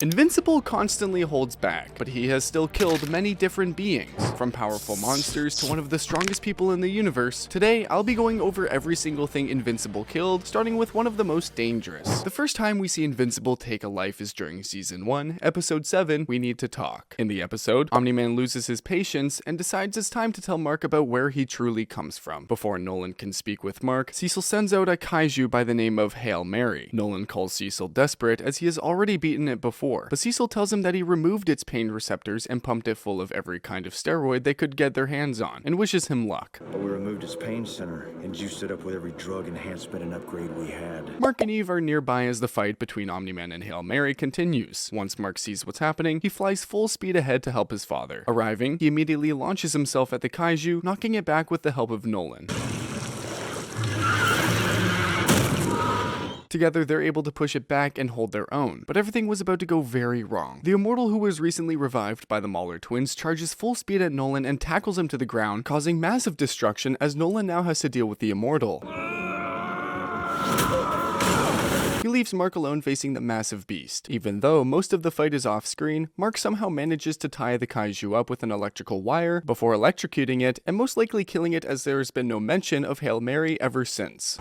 Invincible constantly holds back, but he has still killed many different beings, from powerful monsters to one of the strongest people in the universe. Today, I'll be going over every single thing Invincible killed, starting with one of the most dangerous. The first time we see Invincible take a life is during Season 1, Episode 7, We Need to Talk. In the episode, Omni-Man loses his patience and decides it's time to tell Mark about where he truly comes from. Before Nolan can speak with Mark, Cecil sends out a kaiju by the name of Hail Mary. Nolan calls Cecil desperate as he has already beaten it before. But Cecil tells him that he removed its pain receptors and pumped it full of every kind of steroid they could get their hands on, and wishes him luck. But we removed its pain center and juiced it up with every drug enhancement and upgrade we had. Mark and Eve are nearby as the fight between Omni-Man and Hail Mary continues. Once Mark sees what's happening, he flies full speed ahead to help his father. Arriving, he immediately launches himself at the kaiju, knocking it back with the help of Nolan. Together, they're able to push it back and hold their own, but everything was about to go very wrong. The Immortal, who was recently revived by the Mauler twins, charges full speed at Nolan and tackles him to the ground, causing massive destruction as Nolan now has to deal with the Immortal. He leaves Mark alone facing the massive beast. Even though most of the fight is off screen, Mark somehow manages to tie the kaiju up with an electrical wire before electrocuting it and most likely killing it, as there has been no mention of Hail Mary ever since.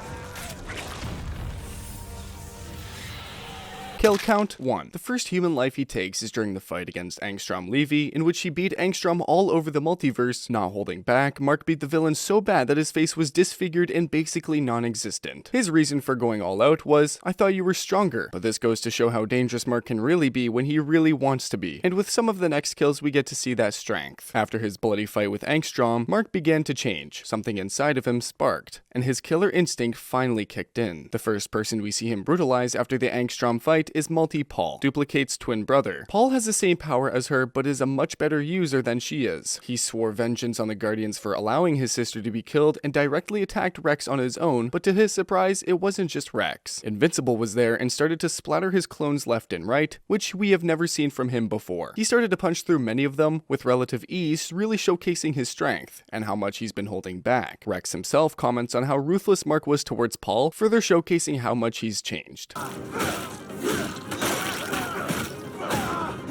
Kill count 1. The first human life he takes is during the fight against Angstrom Levy, in which he beat Angstrom all over the multiverse. Not holding back, Mark beat the villain so bad that his face was disfigured and basically non-existent. His reason for going all out was, "I thought you were stronger," but this goes to show how dangerous Mark can really be when he really wants to be, and with some of the next kills we get to see that strength. After his bloody fight with Angstrom, Mark began to change. Something inside of him sparked, and his killer instinct finally kicked in. The first person we see him brutalize after the Angstrom fight is Paul, Duplicate's twin brother. Paul has the same power as her, but is a much better user than she is. He swore vengeance on the Guardians for allowing his sister to be killed and directly attacked Rex on his own, but to his surprise, it wasn't just Rex. Invincible was there and started to splatter his clones left and right, which we have never seen from him before. He started to punch through many of them with relative ease, really showcasing his strength and how much he's been holding back. Rex himself comments on how ruthless Mark was towards Paul, further showcasing how much he's changed.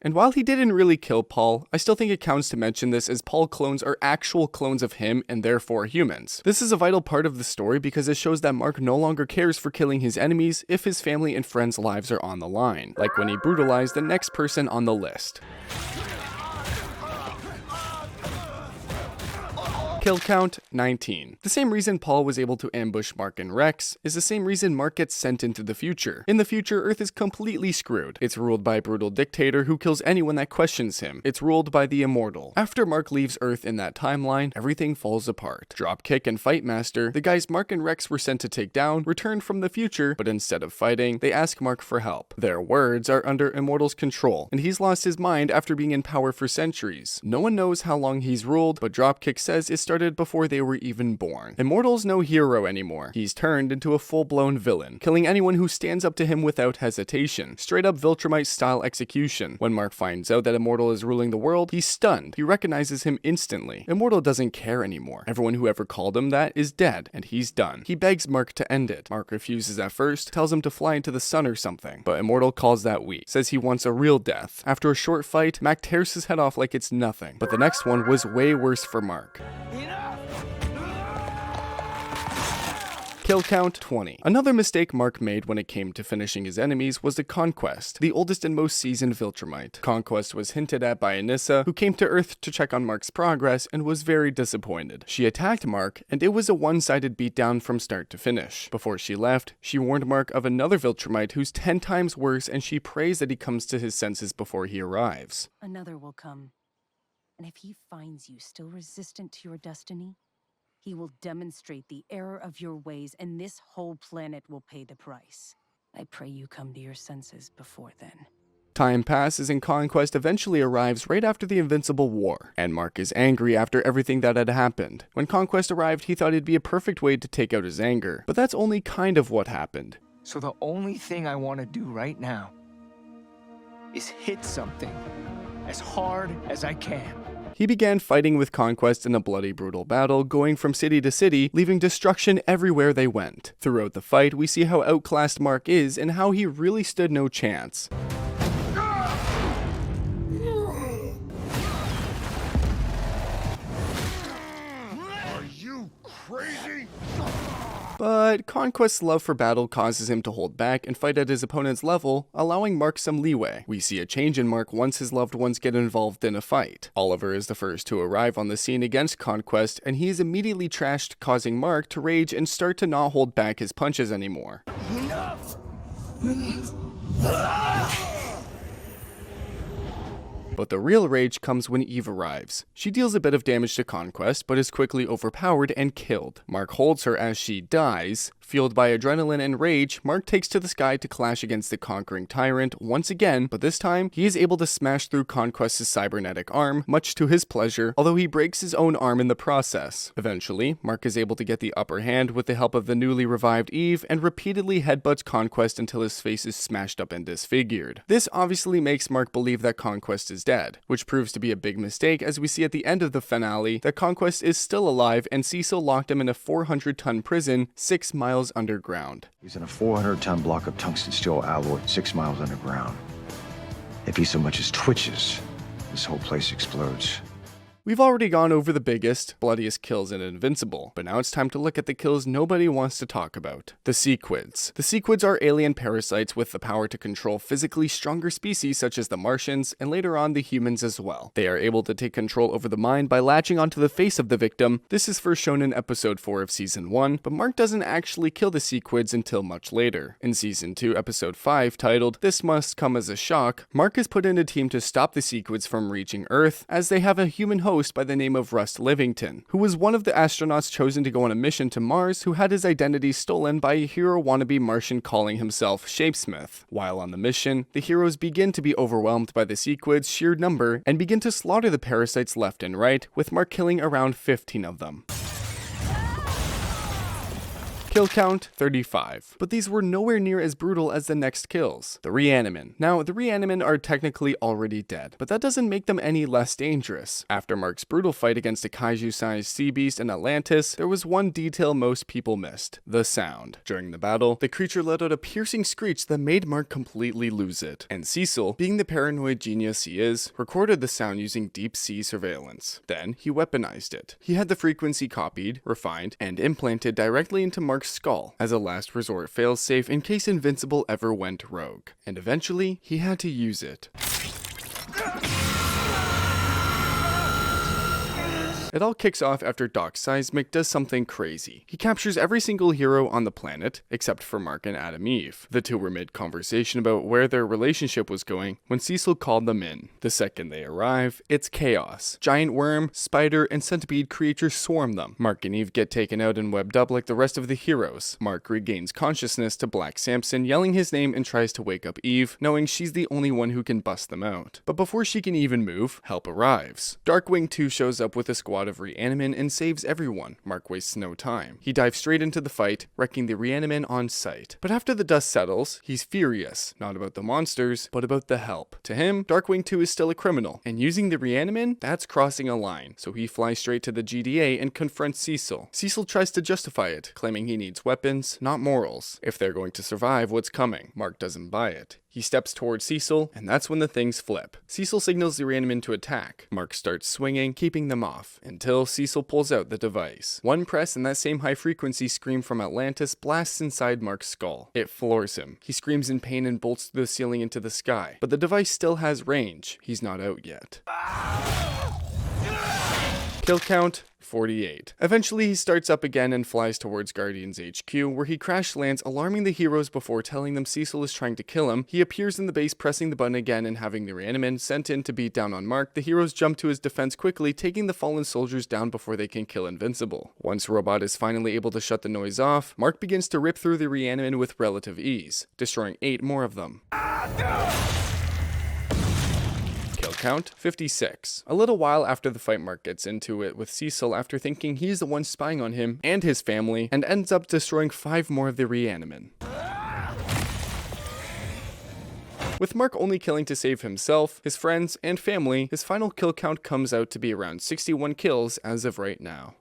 And while he didn't really kill Paul, I still think it counts to mention this, as Paul clones are actual clones of him and therefore humans. This is a vital part of the story because it shows that Mark no longer cares for killing his enemies if his family and friends' lives are on the line, like when he brutalized the next person on the list. Kill count 19. The same reason Paul was able to ambush Mark and Rex is the same reason Mark gets sent into the future. In the future, Earth is completely screwed. It's ruled by a brutal dictator who kills anyone that questions him. It's ruled by the Immortal. After Mark leaves Earth in that timeline, everything falls apart. Dropkick and Fightmaster, the guys Mark and Rex were sent to take down, return from the future, but instead of fighting, they ask Mark for help. Their words are under Immortal's control, and he's lost his mind after being in power for centuries. No one knows how long he's ruled, but Dropkick says it started before they were even born. Immortal's no hero anymore. He's turned into a full-blown villain, killing anyone who stands up to him without hesitation. Straight up Viltrumite-style execution. When Mark finds out that Immortal is ruling the world, he's stunned. He recognizes him instantly. Immortal doesn't care anymore. Everyone who ever called him that is dead, and he's done. He begs Mark to end it. Mark refuses at first, tells him to fly into the sun or something, but Immortal calls that weak. Says he wants a real death. After a short fight, Mac tears his head off like it's nothing, but the next one was way worse for Mark. Kill count 20. Another mistake Mark made when it came to finishing his enemies was the Conquest, the oldest and most seasoned Viltrumite. Conquest was hinted at by Anissa, who came to Earth to check on Mark's progress and was very disappointed. She attacked Mark, and it was a one-sided beatdown from start to finish. Before she left, she warned Mark of another Viltrumite who's 10 times worse, and she prays that he comes to his senses before he arrives. Another will come, and if he finds you still resistant to your destiny, he will demonstrate the error of your ways, and this whole planet will pay the price. I pray you come to your senses before then. Time passes and Conquest eventually arrives right after the Invincible War, and Mark is angry after everything that had happened. When Conquest arrived, he thought it'd be a perfect way to take out his anger, but that's only kind of what happened. So the only thing I want to do right now is hit something as hard as I can. He began fighting with Conquest in a bloody, brutal battle, going from city to city, leaving destruction everywhere they went. Throughout the fight, we see how outclassed Mark is and how he really stood no chance. But Conquest's love for battle causes him to hold back and fight at his opponent's level, allowing Mark some leeway. We see a change in Mark once his loved ones get involved in a fight. Oliver is the first to arrive on the scene against Conquest, and he is immediately trashed, causing Mark to rage and start to not hold back his punches anymore. Enough! But the real rage comes when Eve arrives. She deals a bit of damage to Conquest, but is quickly overpowered and killed. Mark holds her as she dies. Fueled by adrenaline and rage, Mark takes to the sky to clash against the conquering tyrant once again, but this time, he is able to smash through Conquest's cybernetic arm, much to his pleasure, although he breaks his own arm in the process. Eventually, Mark is able to get the upper hand with the help of the newly revived Eve, and repeatedly headbutts Conquest until his face is smashed up and disfigured. This obviously makes Mark believe that Conquest is dead, which proves to be a big mistake as we see at the end of the finale that Conquest is still alive and Cecil locked him in a 400-ton prison 6 miles underground. He's in a 400-ton block of tungsten steel alloy 6 miles underground. If he so much as twitches, this whole place explodes. We've already gone over the biggest, bloodiest kills in Invincible, but now it's time to look at the kills nobody wants to talk about. The Sequids. The Sequids are alien parasites with the power to control physically stronger species such as the Martians, and later on the humans as well. They are able to take control over the mind by latching onto the face of the victim. This is first shown in episode 4 of season 1, but Mark doesn't actually kill the Sequids until much later. In season 2, episode 5, titled "This Must Come as a Shock," Mark is put in a team to stop the Sequids from reaching Earth, as they have a human host by the name of Russ Livington, who was one of the astronauts chosen to go on a mission to Mars who had his identity stolen by a hero wannabe Martian calling himself Shapesmith. While on the mission, the heroes begin to be overwhelmed by the Sequids' sheer number and begin to slaughter the parasites left and right, with Mark killing around 15 of them. Kill count, 35. But these were nowhere near as brutal as the next kills. The Reanimen. Now, the Reanimen are technically already dead, but that doesn't make them any less dangerous. After Mark's brutal fight against a kaiju-sized sea beast in Atlantis, there was one detail most people missed: the sound. During the battle, the creature let out a piercing screech that made Mark completely lose it, and Cecil, being the paranoid genius he is, recorded the sound using deep-sea surveillance. Then, he weaponized it. He had the frequency copied, refined, and implanted directly into Mark's skull as a last resort failsafe in case Invincible ever went rogue. And eventually, he had to use it. It all kicks off after Doc Seismic does something crazy. He captures every single hero on the planet, except for Mark and Adam Eve. The two were mid-conversation about where their relationship was going when Cecil called them in. The second they arrive, it's chaos. Giant worm, spider, and centipede creatures swarm them. Mark and Eve get taken out and webbed up like the rest of the heroes. Mark regains consciousness to Black Samson, yelling his name, and tries to wake up Eve, knowing she's the only one who can bust them out. But before she can even move, help arrives. Darkwing 2 shows up with a squad of Reanimen and saves everyone. Mark wastes no time. He dives straight into the fight, wrecking the Reanimen on sight. But after the dust settles, he's furious, not about the monsters, but about the help. To him, Darkwing 2 is still a criminal, and using the Reanimen, that's crossing a line, so he flies straight to the GDA and confronts Cecil. Cecil tries to justify it, claiming he needs weapons, not morals. If they're going to survive what's coming, Mark doesn't buy it. He steps towards Cecil, and that's when the things flip. Cecil signals the Reanimen to attack. Mark starts swinging, keeping them off, until Cecil pulls out the device. One press and that same high-frequency scream from Atlantis blasts inside Mark's skull. It floors him. He screams in pain and bolts through the ceiling into the sky. But the device still has range. He's not out yet. Kill count, 48. Eventually, he starts up again and flies towards Guardians HQ, where he crash lands, alarming the heroes before telling them Cecil is trying to kill him. He appears in the base, pressing the button again and having the Reanimen sent in to beat down on Mark. The heroes jump to his defense quickly, taking the fallen soldiers down before they can kill Invincible. Once Robot is finally able to shut the noise off, Mark begins to rip through the Reanimen with relative ease, destroying 8 more of them. Count, 56. A little while after the fight, Mark gets into it with Cecil after thinking he's the one spying on him and his family, and ends up destroying 5 more of the Reanimen. With Mark only killing to save himself, his friends, and family, his final kill count comes out to be around 61 kills as of right now.